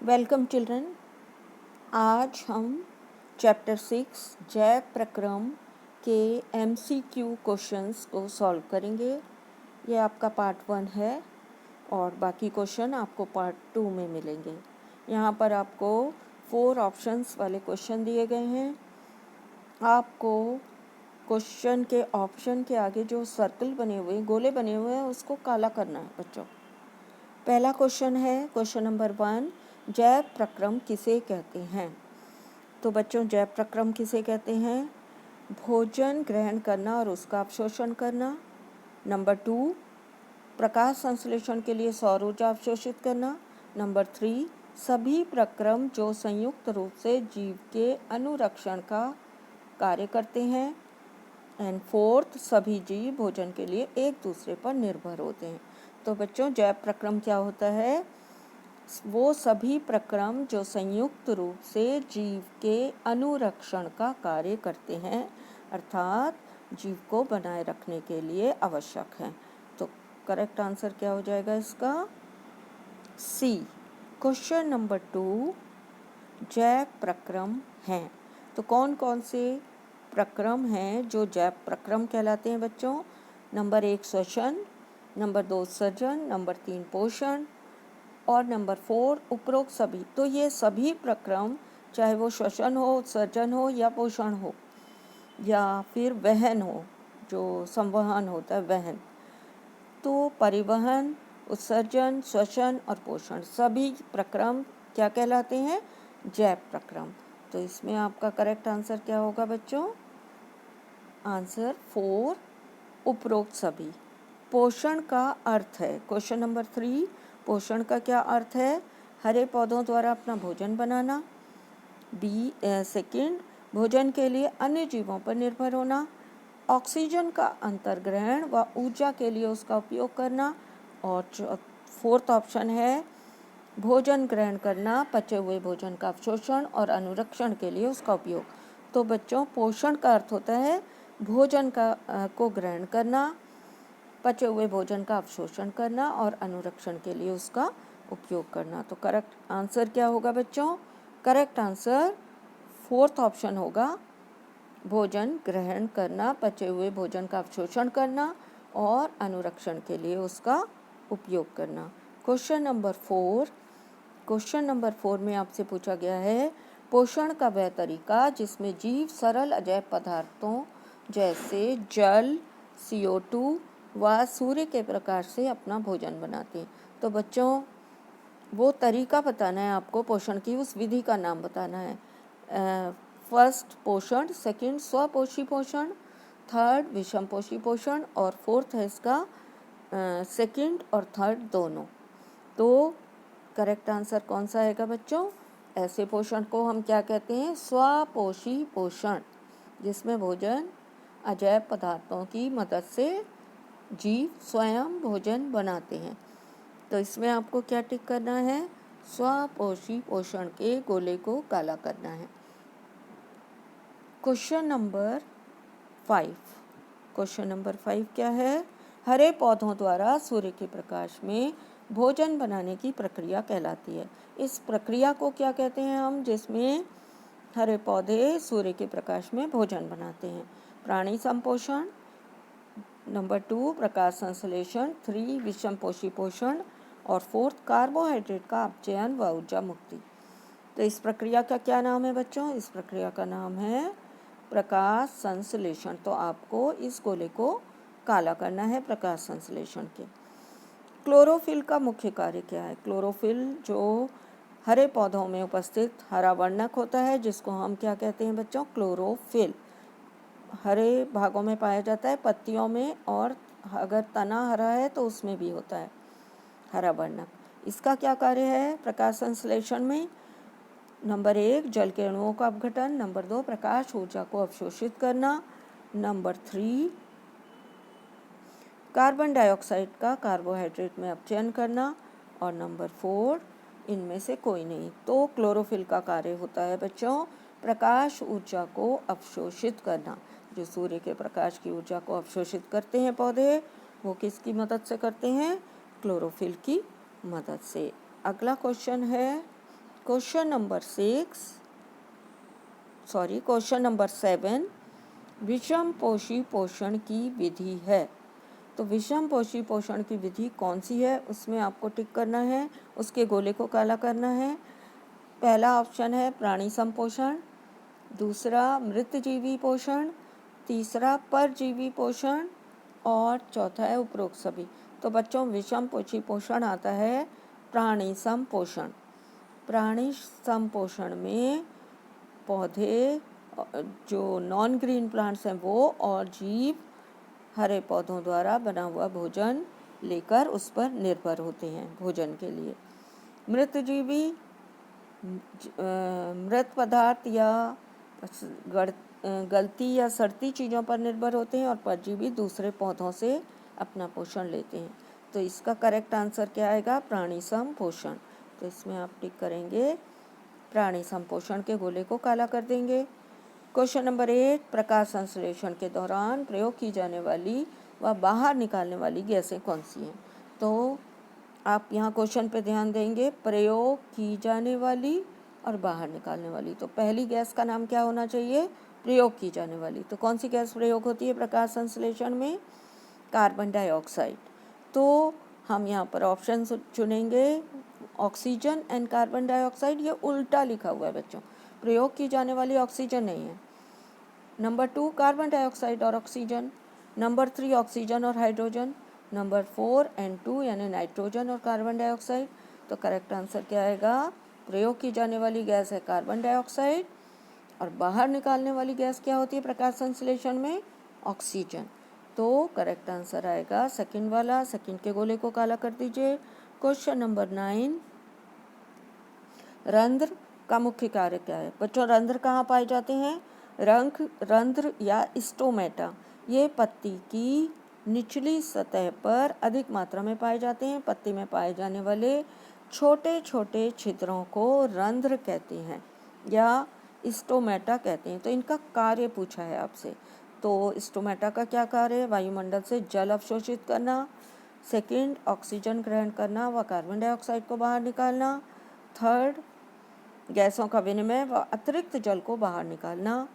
Welcome children. आज हम chapter 6 जैव प्रक्रम के MCQ क्वेश्चंस को सॉल्व करेंगे। ये आपका पार्ट 1 है और बाकी क्वेश्चन आपको पार्ट 2 में मिलेंगे। यहाँ पर आपको 4 ऑप्शंस वाले क्वेश्चन दिए गए हैं। आपको क्वेश्चन के ऑप्शन के आगे जो सर्कल बने हुए गोले बने हुए हैं उसको काला करना है बच्चों। पहला क्वेश्चन है क्वेश्चन नंबर 1, जैव प्रक्रम किसे कहते हैं। तो बच्चों जैव प्रक्रम किसे कहते हैं? भोजन ग्रहण करना और उसका अवशोषण करना। नंबर 2, प्रकाश संश्लेषण के लिए सौर ऊर्जा अवशोषित करना। नंबर 3, सभी प्रक्रम जो संयुक्त रूप से जीव के अनुरक्षण का कार्य करते हैं। एंड 4th, सभी जीव भोजन के लिए एक दूसरे पर निर्भर होते हैं। तो बच्चों जैव प्रक्रम क्या होता है? वो सभी प्रक्रम जो संयुक्त रूप से जीव के अनुरक्षण का कार्य करते हैं, अर्थात जीव को बनाए रखने के लिए आवश्यक हैं। तो करेक्ट आंसर क्या हो जाएगा इसका? सी। क्वेश्चन नंबर 2, जैव प्रक्रम हैं। तो कौन कौन से प्रक्रम हैं जो जैव प्रक्रम कहलाते हैं बच्चों? नंबर 1 श्वसन, नंबर 2 उत्सर्जन, नंबर 3 पोषण और नंबर 4 उपरोक्त सभी। तो ये सभी प्रक्रम, चाहे वो श्वसन हो, उत्सर्जन हो या पोषण हो या फिर वहन हो, जो संवहन होता है वहन, तो परिवहन, उत्सर्जन, श्वसन और पोषण सभी प्रक्रम क्या कहलाते हैं? जैव प्रक्रम। तो इसमें आपका करेक्ट आंसर क्या होगा बच्चों? आंसर 4, उपरोक्त सभी। पोषण का अर्थ है क्वेश्चन नंबर 3, पोषण का क्या अर्थ है? हरे पौधों द्वारा अपना भोजन बनाना। सेकंड, भोजन के लिए अन्य जीवों पर निर्भर होना। ऑक्सीजन का अंतर्ग्रहण व ऊर्जा के लिए उसका उपयोग करना। और 4th ऑप्शन है भोजन ग्रहण करना, पचे हुए भोजन का अवशोषण और अनुरक्षण के लिए उसका उपयोग। तो बच्चों पोषण का अर्थ होता है भोजन को ग्रहण करना, पचे हुए भोजन का अवशोषण करना और अनुरक्षण के लिए उसका उपयोग करना। तो करेक्ट आंसर क्या होगा बच्चों? करेक्ट आंसर 4th ऑप्शन होगा, भोजन ग्रहण करना, पचे हुए भोजन का अवशोषण करना और अनुरक्षण के लिए उसका उपयोग करना। क्वेश्चन नंबर 4 में आपसे पूछा गया है पोषण का वह तरीका जिसमें जीव सरल अजैव पदार्थों जैसे जल, CO2 व सूर्य के प्रकाश से अपना भोजन बनाते हैं। तो बच्चों वो तरीका बताना है आपको, पोषण की उस विधि का नाम बताना है। फर्स्ट पोषण, सेकंड स्वपोषी पोषण, थर्ड विषमपोषी पोषण और 4th है इसका सेकंड और थर्ड दोनों। तो करेक्ट आंसर कौन सा आएगा बच्चों? ऐसे पोषण को हम क्या कहते हैं? स्वपोषी पोषण, जिसमें भोजन अजैव पदार्थों की मदद से जीव स्वयं भोजन बनाते हैं। तो इसमें आपको क्या टिक करना है? स्वपोषी पोषण के गोले को काला करना है। क्वेश्चन नंबर 5 क्या है? हरे पौधों द्वारा सूर्य के प्रकाश में भोजन बनाने की प्रक्रिया कहलाती है। इस प्रक्रिया को क्या कहते हैं हम, जिसमें हरे पौधे सूर्य के प्रकाश में भोजन बनाते हैं? प्राणी संपोषण, नंबर 2 प्रकाश संश्लेषण, 3 विषमपोषी पोषण और 4th कार्बोहाइड्रेट का अपचयन व ऊर्जा मुक्ति। तो इस प्रक्रिया का क्या नाम है बच्चों? इस प्रक्रिया का नाम है प्रकाश संश्लेषण। तो आपको इस गोले को काला करना है प्रकाश संश्लेषण के। क्लोरोफिल का मुख्य कार्य क्या है? क्लोरोफिल जो हरे पौधों में उपस्थित हरा वर्णक होता है, जिसको हम क्या कहते हैं बच्चों? क्लोरोफिल। हरे भागों में पाया जाता है, पत्तियों में, और अगर तना हरा है तो उसमें भी होता है हरा वर्णक। इसका क्या कार्य है प्रकाश संश्लेषण में? नंबर 1 जल के अणुओं का अपघटन, नंबर 2 प्रकाश ऊर्जा को अवशोषित करना, नंबर 3 कार्बन डाइऑक्साइड का कार्बोहाइड्रेट में अपचयन करना और नंबर 4 इनमें से कोई नहीं। तो क्लोरोफिल का कार्य होता है बच्चों प्रकाश ऊर्जा को अवशोषित करना। जो सूर्य के प्रकाश की ऊर्जा को अवशोषित करते हैं पौधे, वो किसकी मदद से करते हैं? क्लोरोफिल की मदद से। अगला क्वेश्चन है क्वेश्चन नंबर 7 विषम पोषी पोषण की विधि है। तो विषम पोषी पोषण की विधि कौन सी है, उसमें आपको टिक करना है, उसके गोले को काला करना है। पहला ऑप्शन है प्राणी संपोषण, दूसरा मृतजीवी पोषण, तीसरा परजीवी पोषण और चौथा है उपरोक्त सभी। तो बच्चों विषम पोषी पोषण आता है प्राणी संपोषण। प्राणी संपोषण में पौधे जो नॉन ग्रीन प्लांट्स हैं वो और जीव हरे पौधों द्वारा बना हुआ भोजन लेकर उस पर निर्भर होते हैं भोजन के लिए। मृतजीवी मृत पदार्थ या गलती या सड़ती चीज़ों पर निर्भर होते हैं और परजीवी दूसरे पौधों से अपना पोषण लेते हैं। तो इसका करेक्ट आंसर क्या आएगा, प्राणी संपोषण। तो इसमें आप टिक करेंगे, प्राणी संपोषण के गोले को काला कर देंगे। क्वेश्चन नंबर 8 प्रकाश संश्लेषण के दौरान प्रयोग की जाने वाली व बाहर निकालने वाली गैसें कौन सी हैं। तो आप यहाँ क्वेश्चन पे ध्यान देंगे, प्रयोग की जाने वाली और बाहर निकालने वाली। तो पहली गैस का नाम क्या होना चाहिए, प्रयोग की जाने वाली। तो कौन सी गैस प्रयोग होती है प्रकाश संश्लेषण में, कार्बन डाइऑक्साइड। तो हम यहाँ पर ऑप्शन चुनेंगे ऑक्सीजन एंड कार्बन डाइऑक्साइड। ये उल्टा लिखा हुआ है बच्चों, प्रयोग की जाने वाली ऑक्सीजन नहीं है। नंबर 2 कार्बन डाइऑक्साइड और ऑक्सीजन, नंबर 3 ऑक्सीजन और हाइड्रोजन, नंबर 4 N2 यानी नाइट्रोजन और कार्बन डाइऑक्साइड। तो करेक्ट आंसर क्या आएगा, प्रयोग की जाने वाली गैस है कार्बन डाइऑक्साइड और बाहर निकालने वाली गैस क्या होती है प्रकाश संश्लेषण में, ऑक्सीजन। तो करेक्ट आंसर आएगा सेकंड वाला। सेकंड के गोले को काला कर दीजिए। क्वेश्चन नंबर 9 रंध्र का मुख्य कार्य क्या है। बच्चों रंध्र कहाँ पाए जाते हैं, रंध्र या स्टोमेटा ये पत्ती की निचली सतह पर अधिक मात्रा में पाए जाते हैं। पत्ती में पाए जाने वाले छोटे छोटे छिद्रों को रंध्र कहते हैं या स्टोमेटा कहते हैं। तो इनका कार्य पूछा है आपसे। तो स्टोमेटा का क्या कार्य है, वायुमंडल से जल अवशोषित करना, सेकंड ऑक्सीजन ग्रहण करना व कार्बन डाइऑक्साइड को बाहर निकालना, थर्ड गैसों का विनिमय व अतिरिक्त जल को बाहर निकालना,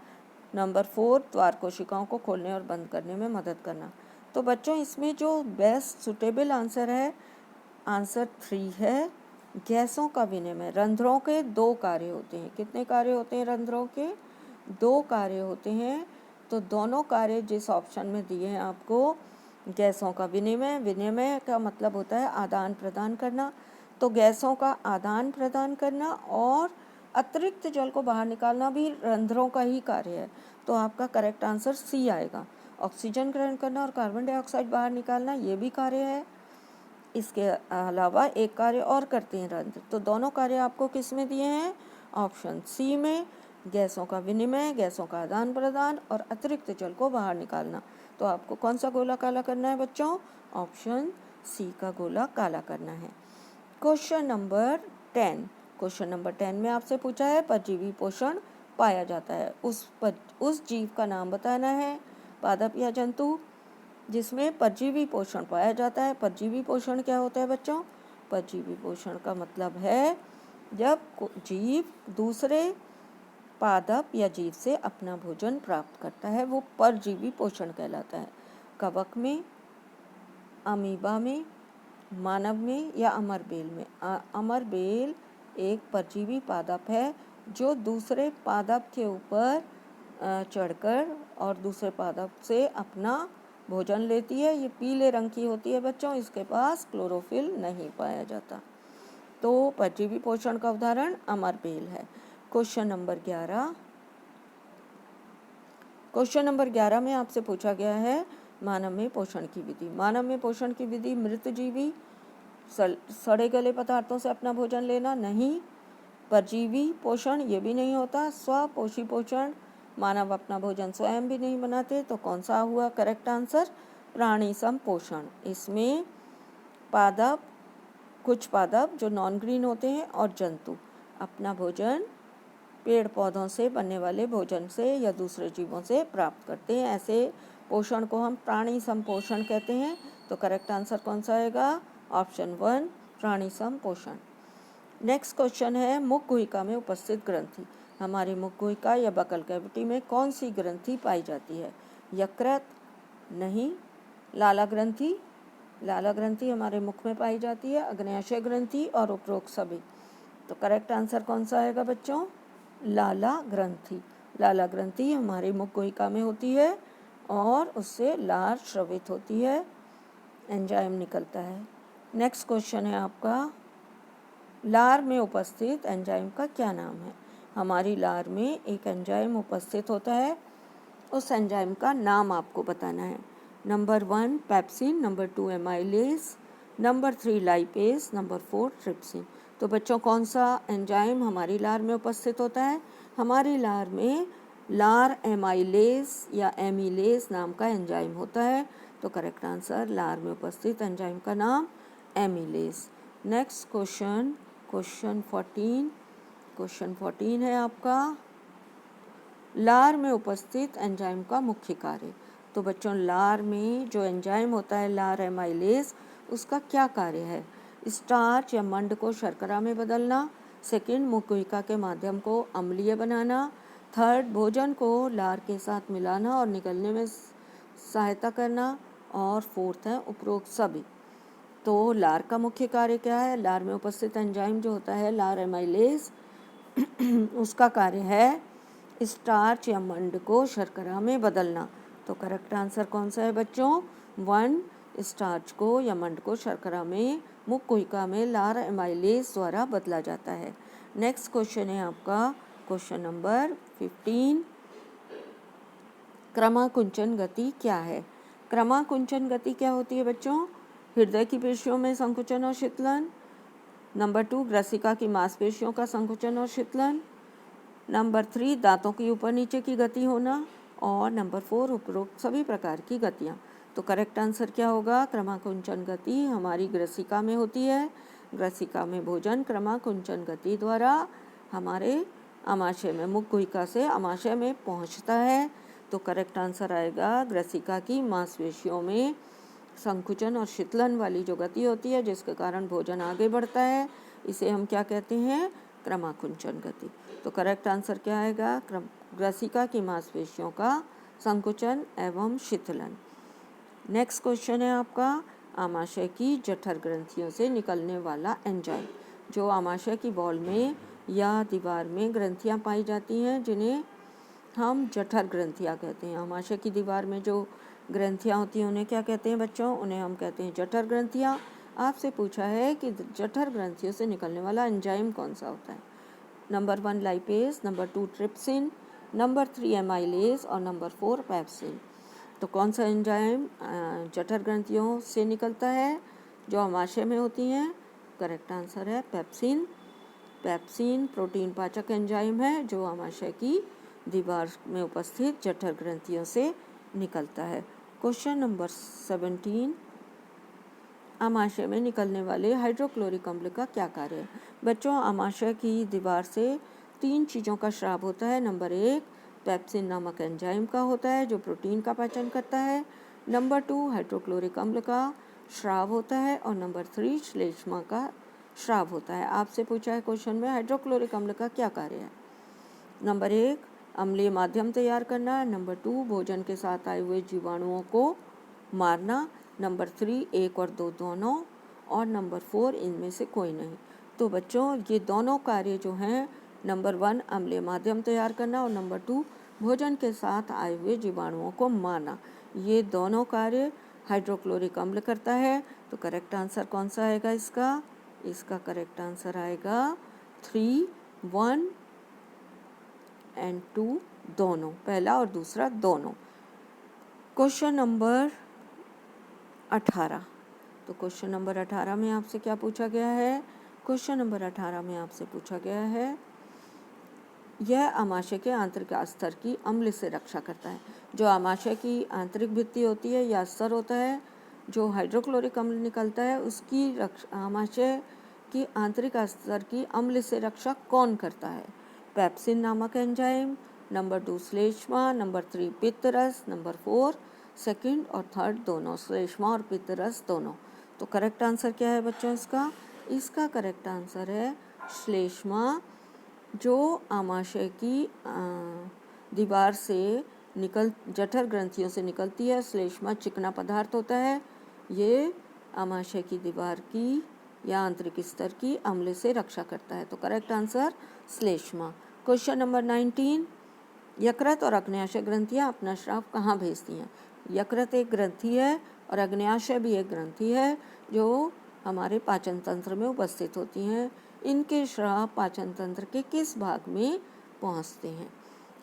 नंबर 4 द्वार कोशिकाओं को खोलने और बंद करने में मदद करना। तो बच्चों इसमें जो बेस्ट सुटेबल आंसर है, आंसर 3 है, गैसों का विनिमय। रंध्रों के 2 कार्य होते हैं। कितने कार्य होते हैं रंध्रों के, 2 कार्य होते हैं। तो दोनों कार्य जिस ऑप्शन में दिए हैं आपको, गैसों का विनिमय, विनिमय का मतलब होता है आदान प्रदान करना। तो गैसों का आदान प्रदान करना और अतिरिक्त जल को बाहर निकालना भी रंध्रों का ही कार्य है। तो आपका करेक्ट आंसर सी आएगा। ऑक्सीजन ग्रहण करना और कार्बन डाइऑक्साइड बाहर निकालना ये भी कार्य है। इसके अलावा एक कार्य और करते हैं रंध्र। तो दोनों कार्य आपको किस में दिए हैं, ऑप्शन सी में, गैसों का विनिमय, गैसों का आदान प्रदान और अतिरिक्त जल को बाहर निकालना। तो आपको कौन सा गोला काला करना है बच्चों, ऑप्शन सी का गोला काला करना है। क्वेश्चन नंबर 10 में आपसे पूछा है परजीवी पोषण पाया जाता है, उस जीव का नाम बताना है, पादप या जंतु जिसमें परजीवी पोषण पाया जाता है। परजीवी पोषण क्या होता है बच्चों, परजीवी पोषण का मतलब है जब जीव दूसरे पादप या जीव से अपना भोजन प्राप्त करता है, वो परजीवी पोषण कहलाता है। कवक में, अमीबा में, मानव में या अमरबेल में। अमरबेल एक परजीवी पादप है जो दूसरे पादप के ऊपर चढ़कर और दूसरे पादप से अपना भोजन लेती है। ये पीले रंग की होती है बच्चों, इसके पास क्लोरोफिल नहीं पाया जाता। तो परजीवी पोषण का उदाहरण अमरबेल है। क्वेश्चन नंबर 11 में आपसे पूछा गया है मानव में पोषण की विधि। मानव में पोषण की विधि मृतजीवी सड़े गले पदार्थों से अपना भोजन लेना नहीं, परजीवी पोषण ये भी नहीं होता, स्वपोषी पोषण मानव अपना भोजन स्वयं भी नहीं बनाते। तो कौन सा हुआ करेक्ट आंसर, प्राणी संपोषण। इसमें पादप, कुछ पादप जो नॉन ग्रीन होते हैं और जंतु अपना भोजन पेड़ पौधों से बनने वाले भोजन से या दूसरे जीवों से प्राप्त करते हैं। ऐसे पोषण को हम प्राणी संपोषण कहते हैं। तो करेक्ट आंसर कौन सा आएगा, ऑप्शन 1 प्राणी संपोषण। नेक्स्ट क्वेश्चन है, मुख गुहिका में उपस्थित ग्रंथि। हमारी मुख गुहिका या बकल कैविटी में कौन सी ग्रंथि पाई जाती है? यकृत? नहीं। लाला ग्रंथि? लाला ग्रंथि हमारे मुख में पाई जाती है। अग्न्याशय ग्रंथि और उपरोक्त सभी। तो करेक्ट आंसर कौन सा आएगा बच्चों? लाला ग्रंथि। लाला ग्रंथि हमारी मुख गुहिका में होती है और उससे लार स्रवित होती है, एंजाइम निकलता है। नेक्स्ट क्वेश्चन है आपका, लार में उपस्थित एंजाइम का क्या नाम है? हमारी लार में एक एंजाइम उपस्थित होता है, उस एंजाइम का नाम आपको बताना है। Number 1 pepsin, number 2 amylase, number 3 lipase, number 4 trypsin. तो बच्चों कौन सा एंजाइम हमारी लार में उपस्थित होता है? हमारी लार में लार एमाइलेज या एमिलेज नाम का एंजाइम होता है। तो करेक्ट आंसर, लार में उपस्थित एंजाइम का नाम एमिलेज। नेक्स्ट क्वेश्चन, क्वेश्चन 14 है आपका, लार में उपस्थित एंजाइम का मुख्य कार्य। तो बच्चों लार में जो एंजाइम होता है लार एमाइलेज, उसका क्या कार्य है? स्टार्च या मंड को शर्करा में बदलना। सेकंड, मुख गुहिका के माध्यम को अम्लीय बनाना। थर्ड, भोजन को लार के साथ मिलाना और निकलने में सहायता करना। और फोर्थ है उपरोक्त सभी। तो लार का मुख्य कार्य क्या है? लार में उपस्थित एंजाइम जो होता है लार एमाइलेज, उसका कार्य है स्टार्च या मंड को शर्करा में बदलना। तो करेक्ट आंसर कौन सा है बच्चों? 1, स्टार्च को या मंड को शर्करा में मुख गुहिका में लार एमाइलेज द्वारा बदला जाता है। नेक्स्ट क्वेश्चन है आपका क्वेश्चन नंबर 15, क्रमाकुंचन गति क्या है? क्रमाकुंचन गति क्या होती है बच्चों? हृदय की पेशियों में संकुचन और शीतलन। नंबर 2, ग्रसिका की मांसपेशियों का संकुचन और शीतलन। नंबर 3, दांतों की ऊपर नीचे की गति होना। और नंबर 4, उपरोक्त सभी प्रकार की गतियाँ। तो करेक्ट आंसर क्या होगा? क्रमाकुंचन गति हमारी ग्रसिका में होती है। ग्रसिका में भोजन क्रमाकुंचन गति द्वारा हमारे आमाशय में, मुख गुहिका से आमाशय में पहुँचता है। तो करेक्ट आंसर आएगा, ग्रसिका की मांसपेशियों में संकुचन और शीतलन वाली जो गति होती है जिसके कारण भोजन आगे बढ़ता है, इसे हम क्या कहते हैं? क्रमाकुंचन गति। तो करेक्ट आंसर क्या आएगा? ग्रसिका की मांसपेशियों का संकुचन एवं शीतलन। नेक्स्ट क्वेश्चन है आपका, आमाशय की जठर ग्रंथियों से निकलने वाला एंजाइम। जो आमाशय की बॉल में या दीवार में ग्रंथियां पाई जाती हैं जिन्हें हम जठर ग्रंथियां कहते हैं। आमाशय की दीवार में जो ग्रंथियां होती हैं उन्हें क्या कहते हैं बच्चों? उन्हें हम कहते हैं जठर ग्रंथियां। आपसे पूछा है कि जठर ग्रंथियों से निकलने वाला एंजाइम कौन सा होता है? Number 1 lipase, number 2 trypsin, number 3 amylase और नंबर 4 पेप्सिन। तो कौन सा एंजाइम जठर ग्रंथियों से निकलता है जो आमाशय में होती हैं? करेक्ट आंसर है पेप्सिन। पेप्सिन प्रोटीन पाचक एंजाइम है जो आमाशय की दीवार में उपस्थित जठर ग्रंथियों से निकलता है। क्वेश्चन नंबर 17, आमाशय में निकलने वाले हाइड्रोक्लोरिक अम्ल का क्या कार्य है? बच्चों आमाशय की दीवार से 3 चीज़ों का स्राव होता है। नंबर 1, पेप्सिन नामक एंजाइम का होता है जो प्रोटीन का पाचन करता है। नंबर 2, हाइड्रोक्लोरिक अम्ल का स्राव होता है। और नंबर 3, श्लेष्मा का स्राव होता है। आपसे पूछा है क्वेश्चन में हाइड्रोक्लोरिक अम्ल का क्या कार्य है? नंबर 1, अम्लीय माध्यम तैयार करना। नंबर 2, भोजन के साथ आए हुए जीवाणुओं को मारना। नंबर 3, 1 और 2 दोनों। और नंबर 4, इनमें से कोई नहीं। तो बच्चों ये दोनों कार्य जो हैं, नंबर 1 अम्लीय माध्यम तैयार करना और नंबर 2 भोजन के साथ आए हुए जीवाणुओं को मारना, ये दोनों कार्य हाइड्रोक्लोरिक अम्ल करता है। तो करेक्ट आंसर कौन सा आएगा इसका? इसका करेक्ट आंसर आएगा 3, 1 एंड 2 दोनों, पहला और दूसरा दोनों। Question number 18। तो क्वेश्चन नंबर 18 में आपसे क्या पूछा गया है? क्वेश्चन नंबर 18 में आपसे पूछा गया है, यह आमाशय के आंतरिक स्तर की अम्ल से रक्षा करता है। जो आमाशय की आंतरिक भित्ति होती है या स्तर होता है, जो हाइड्रोक्लोरिक अम्ल निकलता है उसकी आमाशय की आंतरिक स्तर की अम्ल से रक्षा कौन करता है? पेप्सिन नामक एंजाइम। नंबर 2 श्लेष्मा, नंबर 3 पित्तरस, नंबर 4 सेकंड और थर्ड दोनों, श्लेष्मा और पित्तरस दोनों। तो करेक्ट आंसर क्या है बच्चों इसका? इसका करेक्ट आंसर है श्लेष्मा जो आमाशय की दीवार से जठर ग्रंथियों से निकलती है। श्लेष्मा चिकना पदार्थ होता है। ये आमाशय की दीवार की या आंतरिक स्तर की अम्ल से रक्षा करता है। तो करेक्ट आंसर श्लेष्मा। क्वेश्चन नंबर 19, यकृत और अग्न्याशय ग्रंथियां अपना स्राव कहाँ भेजती हैं? यकृत एक ग्रंथि है और अग्न्याशय भी एक ग्रंथि है जो हमारे पाचन तंत्र में उपस्थित होती हैं। इनके स्राव पाचन तंत्र के किस भाग में पहुँचते हैं?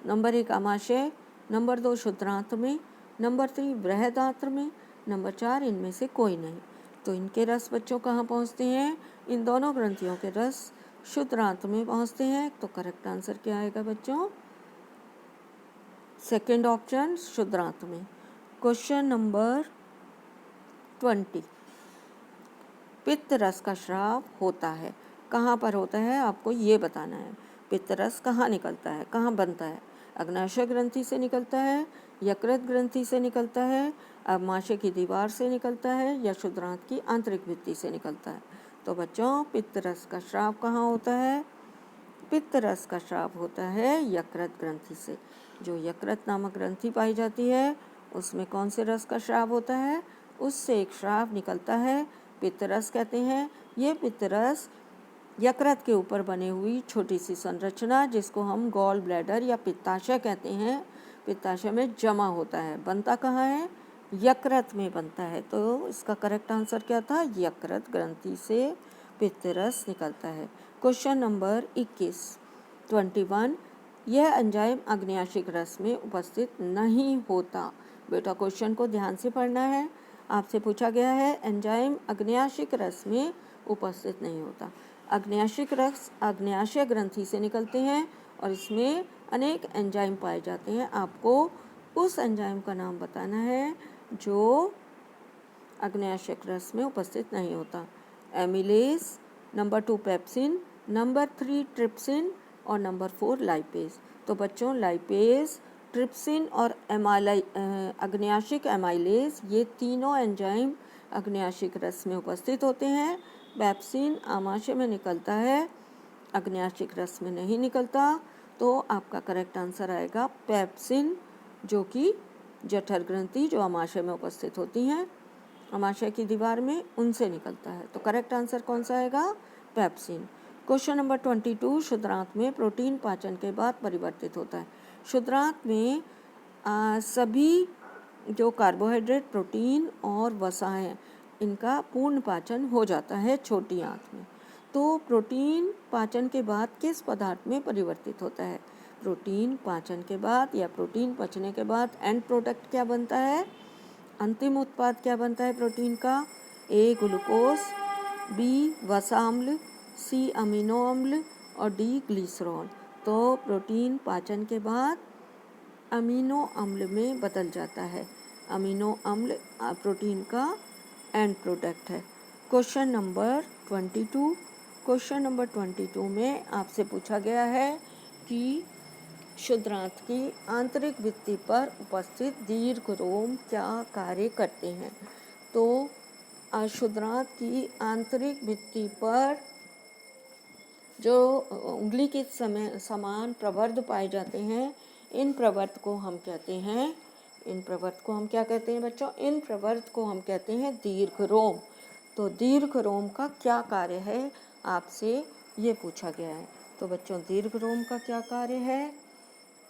नंबर 1 आमाशय, नंबर 2 क्षुद्रांत्र में, नंबर 3 बृहदांत्र में, नंबर 4 इनमें से कोई नहीं। तो इनके रस बच्चों कहाँ पहुँचते हैं? इन दोनों ग्रंथियों के रस क्षुद्रांत्र में पहुँचते हैं। तो करेक्ट आंसर क्या आएगा बच्चों? सेकेंड ऑप्शन क्षुद्रांत्र में। क्वेश्चन नंबर 20, पित्त रस का स्राव होता है, कहाँ पर होता है आपको ये बताना है। पित्त रस कहाँ निकलता है, कहाँ बनता है? अग्न्याशय ग्रंथि से निकलता है, यकृत ग्रंथि से निकलता है, आमाशय की दीवार से निकलता है या क्षुद्रांत्र की आंतरिक भित्ति से निकलता है? तो बच्चों पित्त रस का स्राव कहाँ होता है? पित्त रस का स्राव होता है यकृत ग्रंथि से। जो यकृत नामक ग्रंथि पाई जाती है उसमें कौन से रस का स्राव होता है? उससे एक स्राव निकलता है, पित्त रस कहते हैं। ये पित्त रस यकृत के ऊपर बनी हुई छोटी सी संरचना जिसको हम गॉल ब्लैडर या पित्ताशय कहते हैं, पित्ताशय में जमा होता है। बनता कहाँ है? यकृत में बनता है। तो इसका करेक्ट आंसर क्या था? यकृत ग्रंथि से पित्त रस निकलता है। क्वेश्चन नंबर 21, यह एंजाइम अग्न्याशिक रस में उपस्थित नहीं होता। बेटा क्वेश्चन को ध्यान से पढ़ना है। आपसे पूछा गया है एंजाइम अग्न्याशिक रस में उपस्थित नहीं होता। अग्न्याशिक रस अग्न्याशय ग्रंथि से निकलते हैं और इसमें अनेक एंजाइम पाए जाते हैं। आपको उस एंजाइम का नाम बताना है जो अग्न्याशय रस में उपस्थित नहीं होता। Amylase, number 2 pepsin, number 3 trypsin और नंबर 4 लाइपेज। तो बच्चों लाइपेज, ट्रिप्सिन और अग्न्याशिक एमाइलेज ये तीनों एंजाइम अग्न्याशिक रस में उपस्थित होते हैं। पेप्सिन आमाशय में निकलता है, अग्न्याशिक रस में नहीं निकलता। तो आपका करेक्ट आंसर आएगा पेप्सिन, जो कि जठर ग्रंथि जो आमाशय में उपस्थित होती हैं, आमाशय की दीवार में, उनसे निकलता है। तो करेक्ट आंसर कौन सा आएगा? पेप्सिन। क्वेश्चन नंबर 22, क्षुद्रांत में प्रोटीन पाचन के बाद परिवर्तित होता है। क्षुद्रांत में सभी जो कार्बोहाइड्रेट, प्रोटीन और वसा हैं इनका पूर्ण पाचन हो जाता है छोटी आंत में। तो प्रोटीन पाचन के बाद किस पदार्थ में परिवर्तित होता है? प्रोटीन पाचन के बाद या प्रोटीन पचने के बाद एंड प्रोडक्ट क्या बनता है? अंतिम उत्पाद क्या बनता है प्रोटीन का? ए ग्लूकोज, बी वसा अम्ल, सी अमीनो अम्ल और डी ग्लिसरॉल। तो प्रोटीन पाचन के बाद अमीनो अम्ल में बदल जाता है। अमीनो अम्ल प्रोटीन का एंड प्रोडक्ट है। क्वेश्चन नंबर 22 में आपसे पूछा गया है कि क्षुद्रांत की आंतरिक भित्ति पर उपस्थित दीर्घ रोम क्या कार्य करते हैं? तो क्षुद्रांत की आंतरिक भित्ति पर जो उंगली के समान प्रवर्ध पाए जाते हैं, इन प्रवर्ध को हम कहते हैं, इन प्रवर्ध को हम क्या कहते हैं बच्चों? इन प्रवर्ध को हम कहते हैं दीर्घ रोम। तो दीर्घ रोम का क्या कार्य है आपसे ये पूछा गया है। तो बच्चों दीर्घ रोम का क्या कार्य है?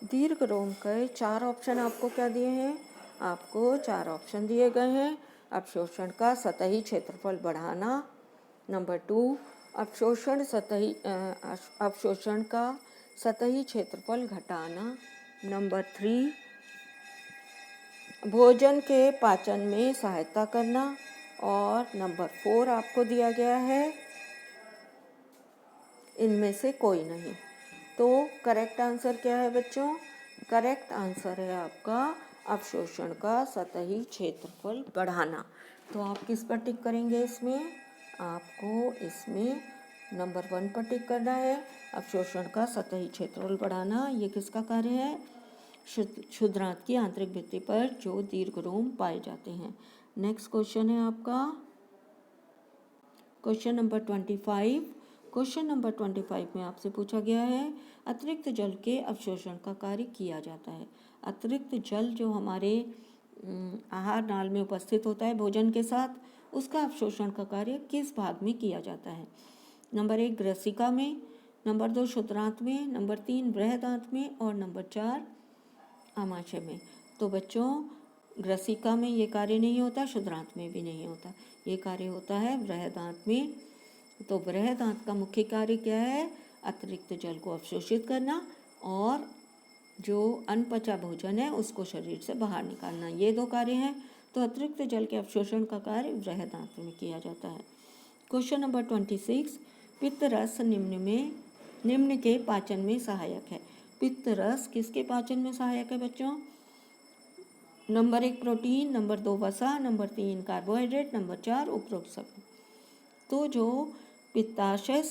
दीर्घ रोम के 4 ऑप्शन आपको क्या दिए हैं? आपको 4 ऑप्शन दिए गए हैं। अवशोषण का सतही क्षेत्रफल बढ़ाना, नंबर 2 अवशोषण का सतही क्षेत्रफल घटाना, नंबर 3 भोजन के पाचन में सहायता करना और नंबर 4 आपको दिया गया है इनमें से कोई नहीं। तो करेक्ट आंसर क्या है बच्चों? करेक्ट आंसर है आपका अवशोषण का सतही क्षेत्रफल बढ़ाना। तो आप किस पर टिक करेंगे? इसमें आपको इसमें नंबर 1 पर टिक करना है। अवशोषण का सतही क्षेत्रफल बढ़ाना ये किसका कार्य है? क्षुद्रांत की आंतरिक भित्ति पर जो दीर्घ रोम पाए जाते हैं। नेक्स्ट क्वेश्चन है आपका क्वेश्चन नंबर 25, क्वेश्चन नंबर 25 में आपसे पूछा गया है अतिरिक्त जल के अवशोषण का कार्य किया जाता है। अतिरिक्त जल जो हमारे आहार नाल में उपस्थित होता है भोजन के साथ, उसका अवशोषण का कार्य किस भाग में किया जाता है? नंबर 1 ग्रसिका में, नंबर 2 क्षुद्रांत में, नंबर 3 बृहदांत में और नंबर 4 आमाशय में। तो बच्चों ग्रसिका में ये कार्य नहीं होता, क्षुद्रांत में भी नहीं होता, ये कार्य होता है बृहदांत में। तो बृहदांत का मुख्य कार्य क्या है? अतिरिक्त जल को अवशोषित करना और जो अनपचा भोजन है उसको शरीर से बाहर निकालना, ये 2 कार्य हैं। तो अतिरिक्त जल के अवशोषण का कार्य बृहदांत में किया जाता है। क्वेश्चन नंबर 26 पित्त रस निम्न के पाचन में सहायक है। पित्त रस किसके पाचन में सहायक है बच्चों? नंबर 1 प्रोटीन, नंबर 2 वसा, नंबर 3 कार्बोहाइड्रेट, नंबर 4 उपरोक्त सभी। तो जो पित्ताशय